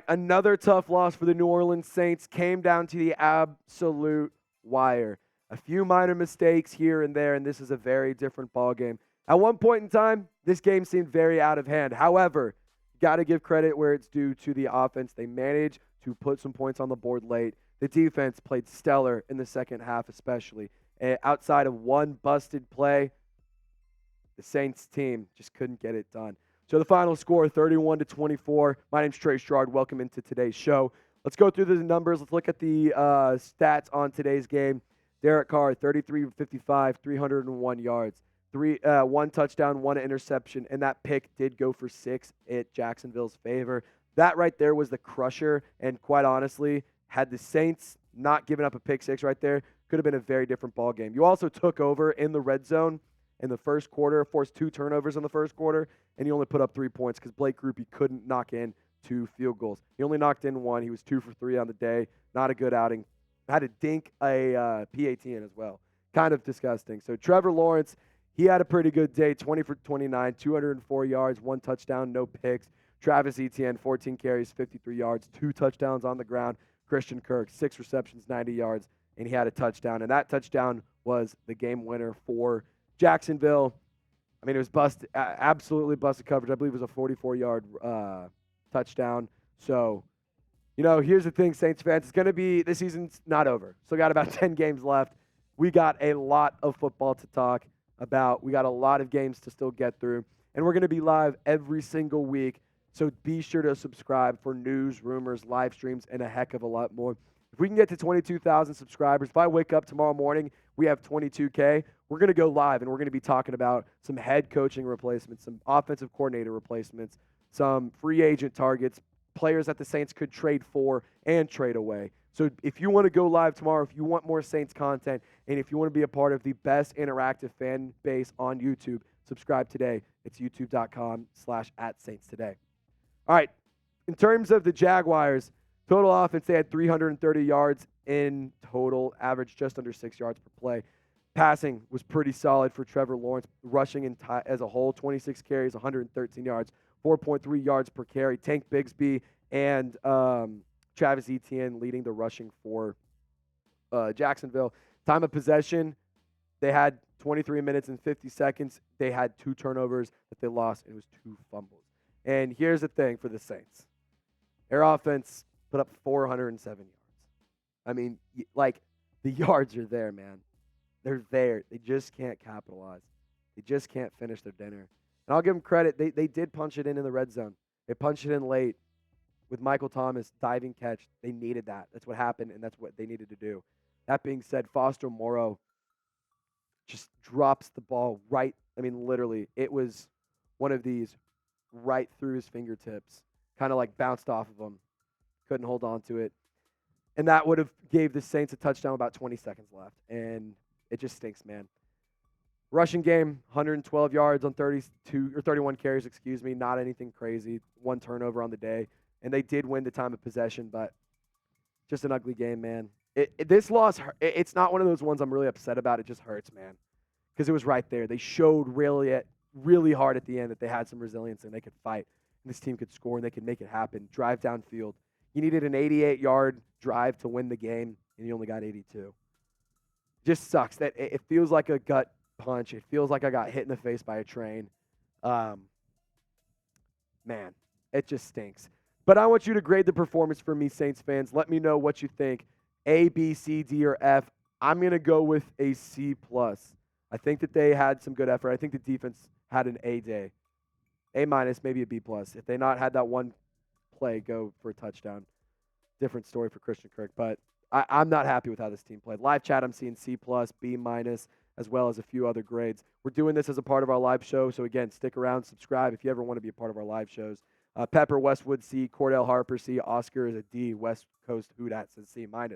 another tough loss for the New Orleans Saints came down to the absolute wire. A few minor mistakes here and there, and this is a very different ball game. At one point in time, this game seemed very out of hand. However, got to give credit where it's due to the offense. They managed to put some points on the board late. The defense played stellar in the second half, especially. Outside of one busted play, the Saints team just couldn't get it done. So the final score, 31-24. My name's Trey Sherrard. Welcome into today's show. Let's go through the numbers. Let's look at the stats on today's game. Derek Carr, 33-55, 301 yards. One touchdown, one interception, and that pick did go for 6 at Jacksonville's favor. That right there was the crusher, and quite honestly, had the Saints not given up a pick 6 right there, could have been a very different ball game. You also took over in the red zone in the first quarter, forced 2 turnovers in the first quarter, and you only put up 3 points because Blake Grupe couldn't knock in 2 field goals. He only knocked in 1. He was 2 for 3 on the day. Not a good outing. Had to dink a PAT in as well. Kind of disgusting. So Trevor Lawrence, he had a pretty good day, 20 for 29, 204 yards, 1 touchdown, no picks. Travis Etienne, 14 carries, 53 yards, 2 touchdowns on the ground. Christian Kirk, 6 receptions, 90 yards, and he had a touchdown. And that touchdown was the game winner for Jacksonville. I mean, it was busted, absolutely busted coverage. I believe it was a 44-yard touchdown. So, you know, here's the thing, Saints fans. It's going to be, this season's not over. Still got about 10 games left. We got a lot of football to talk about. We got a lot of games to still get through. And we're going to be live every single week. So be sure to subscribe for news, rumors, live streams, and a heck of a lot more. If we can get to 22,000 subscribers, if I wake up tomorrow morning, we have 22K, we're going to go live, and we're going to be talking about some head coaching replacements, some offensive coordinator replacements, some free agent targets, players that the Saints could trade for and trade away. So if you want to go live tomorrow, if you want more Saints content, and if you want to be a part of the best interactive fan base on YouTube, subscribe today. It's youtube.com/@SaintsToday. All right, in terms of the Jaguars, total offense, they had 330 yards in total, average just under 6 yards per play. Passing was pretty solid for Trevor Lawrence. Rushing as a whole, 26 carries, 113 yards, 4.3 yards per carry. Tank Bigsby and Travis Etienne leading the rushing for Jacksonville. Time of possession, they had 23 minutes and 50 seconds. They had 2 turnovers that they lost, and it was 2 fumbles. And here's the thing for the Saints. Their offense put up 407 yards. I mean, like, the yards are there, man. They're there. They just can't capitalize. They just can't finish their dinner. And I'll give them credit. They did punch it in the red zone. They punched it in late with Michael Thomas, diving catch. They needed that. That's what happened, and that's what they needed to do. That being said, Foster Moreau just drops the ball right. I mean, literally, it was one of these right through his fingertips, kind of like bounced off of him. Couldn't hold on to it. And that would have gave the Saints a touchdown about 20 seconds left. And it just stinks, man. Rushing game, 112 yards on 31 carries, not anything crazy. 1 turnover on the day. And they did win the time of possession, but just an ugly game, man. This loss, it's not one of those ones I'm really upset about. It just hurts, man, because it was right there. They showed really hard at the end that they had some resilience and they could fight. And this team could score and they could make it happen. Drive downfield. You needed an 88-yard drive to win the game, and you only got 82. Just sucks. That it feels like a gut punch. It feels like I got hit in the face by a train. Man, it just stinks. But I want you to grade the performance for me, Saints fans. Let me know what you think. A, B, C, D, or F. I'm going to go with a C+. I think that they had some good effort. I think the defense had an A day. A-, maybe a B+. If they not had that one play go for a touchdown, different story for Christian Kirk. But I'm not happy with how this team played. Live chat, I'm seeing C+, B-, as well as a few other grades. We're doing this as a part of our live show. So, again, stick around, subscribe if you ever want to be a part of our live shows. Pepper Westwood, C. Cordell Harper, C. Oscar is a D. West Coast Hoodat says C-. But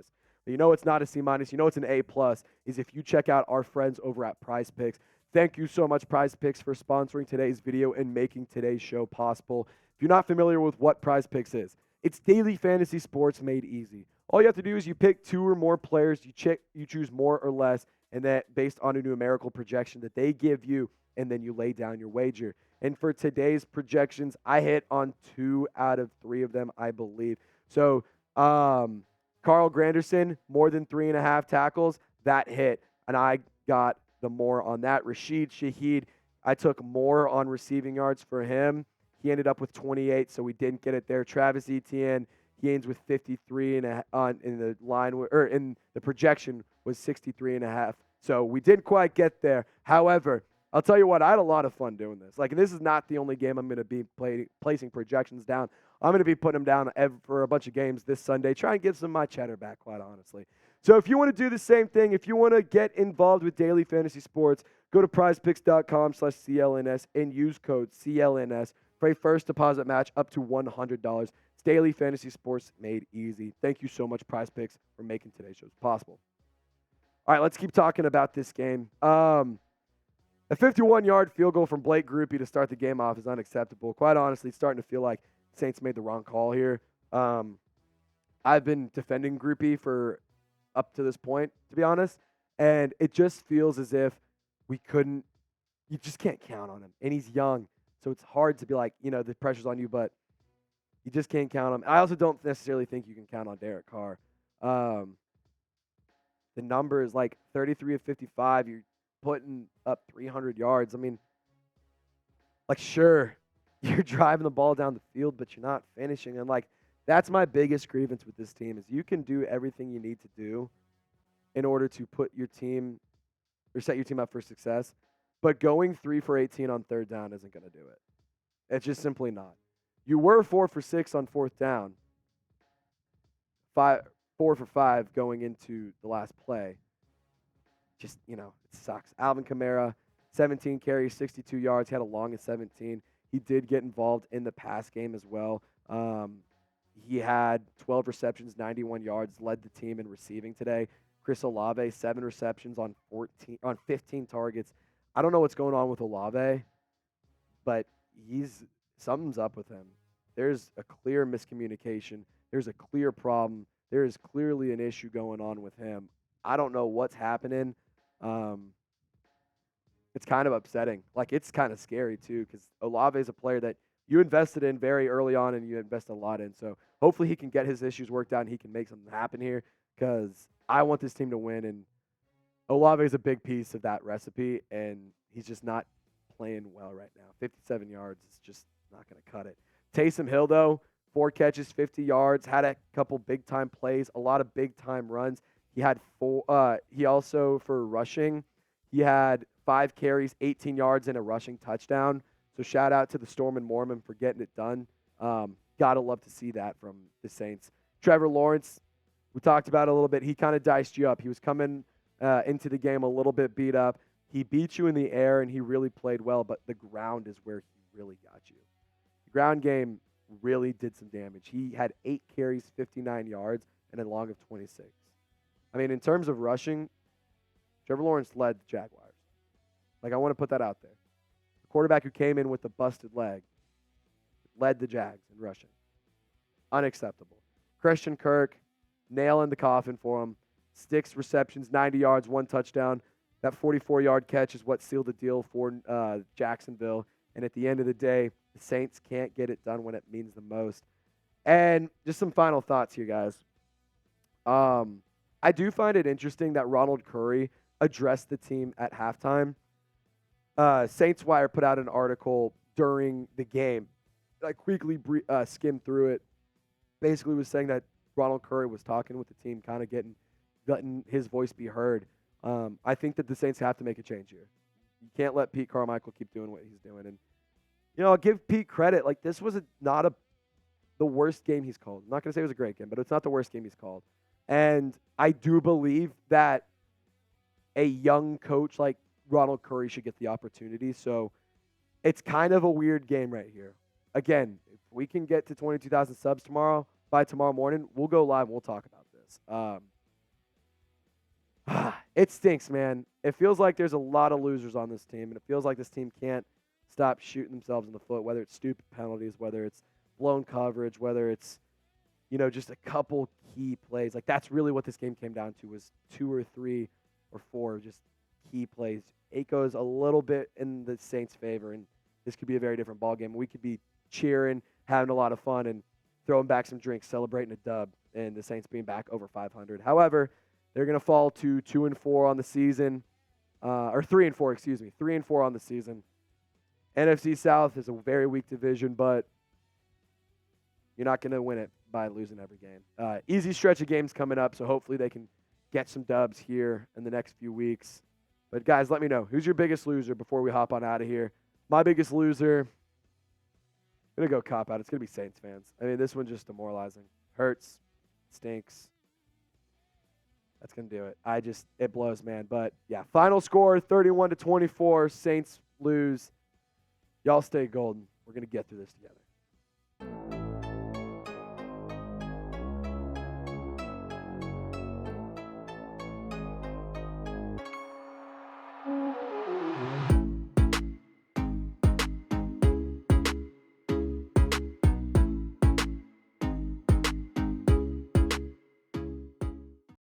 you know it's not a C-. You know it's an A+, is if you check out our friends over at PrizePicks. Thank you so much, PrizePicks, for sponsoring today's video and making today's show possible. If you're not familiar with what PrizePicks is, it's daily fantasy sports made easy. All you have to do is you pick 2 or more players, you choose more or less, and that based on a numerical projection that they give you, and then you lay down your wager. And for today's projections, I hit on 2 out of 3 of them, I believe. So, Carl Granderson, more than 3.5 tackles, that hit. And I got the more on that. Rashid Shaheed, I took more on receiving yards for him. He ended up with 28, so we didn't get it there. Travis Etienne, he ends with 53 and in the line, or in the projection was 63.5. So we didn't quite get there. However, I'll tell you what, I had a lot of fun doing this. Like, this is not the only game I'm going to be placing projections down. I'm going to be putting them down for a bunch of games this Sunday. Try and get some of my cheddar back, quite honestly. So if you want to do the same thing, if you want to get involved with daily fantasy sports, go to prizepicks.com/CLNS and use code CLNS for a first deposit match up to $100. It's daily fantasy sports made easy. Thank you so much, PrizePicks, for making today's shows possible. All right, let's keep talking about this game. A 51-yard field goal from Blake Grupe to start the game off is unacceptable. Quite honestly, it's starting to feel like Saints made the wrong call here. I've been defending Grupe for up to this point, to be honest, and it just feels as if you just can't count on him. And he's young, so it's hard to be like, the pressure's on you, but you just can't count on him. I also don't necessarily think you can count on Derek Carr. The number is like 33 of 55. You're putting up 300 yards. I mean, like, sure, you're driving the ball down the field, but you're not finishing. And, like, that's my biggest grievance with this team is you can do everything you need to do in order to put your team or set your team up for success, but going 3 for 18 on third down isn't going to do it. It's just simply not. You were 4 for 6 on fourth down, 4 for 5 going into the last play. Just, it sucks. Alvin Kamara, 17 carries, 62 yards. He had a long of 17. He did get involved in the pass game as well. He had 12 receptions, 91 yards, led the team in receiving today. Chris Olave, 7 receptions on 15 targets. I don't know what's going on with Olave, but something's up with him. There's a clear miscommunication. There's a clear problem. There is clearly an issue going on with him. I don't know what's happening. It's kind of upsetting. Like, it's kind of scary, too, because Olave is a player that you invested in very early on and you invested a lot in. So hopefully he can get his issues worked out and he can make something happen here because I want this team to win. And Olave is a big piece of that recipe, and he's just not playing well right now. 57 yards is just not going to cut it. Taysom Hill, though, 4 catches, 50 yards, had a couple big-time plays, a lot of big-time runs. He had 4. He also, for rushing, he had 5 carries, 18 yards, and a rushing touchdown. So shout out to the Storm and Mormon for getting it done. Gotta love to see that from the Saints. Trevor Lawrence, we talked about it a little bit. He kind of diced you up. He was coming into the game a little bit beat up. He beat you in the air, and he really played well, but the ground is where he really got you. The ground game really did some damage. He had 8 carries, 59 yards, and a long of 26. I mean, in terms of rushing, Trevor Lawrence led the Jaguars. Like, I want to put that out there. The quarterback who came in with a busted leg led the Jags in rushing. Unacceptable. Christian Kirk, nail in the coffin for him. 6 receptions, 90 yards, 1 touchdown. That 44-yard catch is what sealed the deal for Jacksonville. And at the end of the day, the Saints can't get it done when it means the most. And just some final thoughts here, guys. I do find it interesting that Ronald Curry addressed the team at halftime. Saints Wire put out an article during the game. I quickly skimmed through it. Basically was saying that Ronald Curry was talking with the team, kind of letting his voice be heard. I think that the Saints have to make a change here. You can't let Pete Carmichael keep doing what he's doing. And, I'll give Pete credit. Like, this was not the worst game he's called. I'm not going to say it was a great game, but it's not the worst game he's called. And I do believe that a young coach like Ronald Curry should get the opportunity. So it's kind of a weird game right here. Again, if we can get to 22,000 subs by tomorrow morning, we'll go live and we'll talk about this. It stinks, man. It feels like there's a lot of losers on this team, and it feels like this team can't stop shooting themselves in the foot, whether it's stupid penalties, whether it's blown coverage, whether it's, just a couple key plays. Like, that's really what this game came down to, was 2 or 3 or 4 just key plays. 8 goes a little bit in the Saints' favor, and this could be a very different ball game. We could be cheering, having a lot of fun, and throwing back some drinks, celebrating a dub, and the Saints being back over 500. However, they're going to fall to 2-4 on the season, or 3-4, excuse me, 3-4 on the season. NFC South is a very weak division, but you're not going to win it by losing every game. Easy stretch of games coming up, so hopefully they can get some dubs here in the next few weeks. But, guys, let me know. Who's your biggest loser before we hop on out of here? My biggest loser, I'm going to go cop out. It's going to be Saints fans. I mean, this one's just demoralizing. Hurts. Stinks. That's going to do it. It blows, man. But, yeah, final score, 31-24. Saints lose. Y'all stay golden. We're going to get through this together.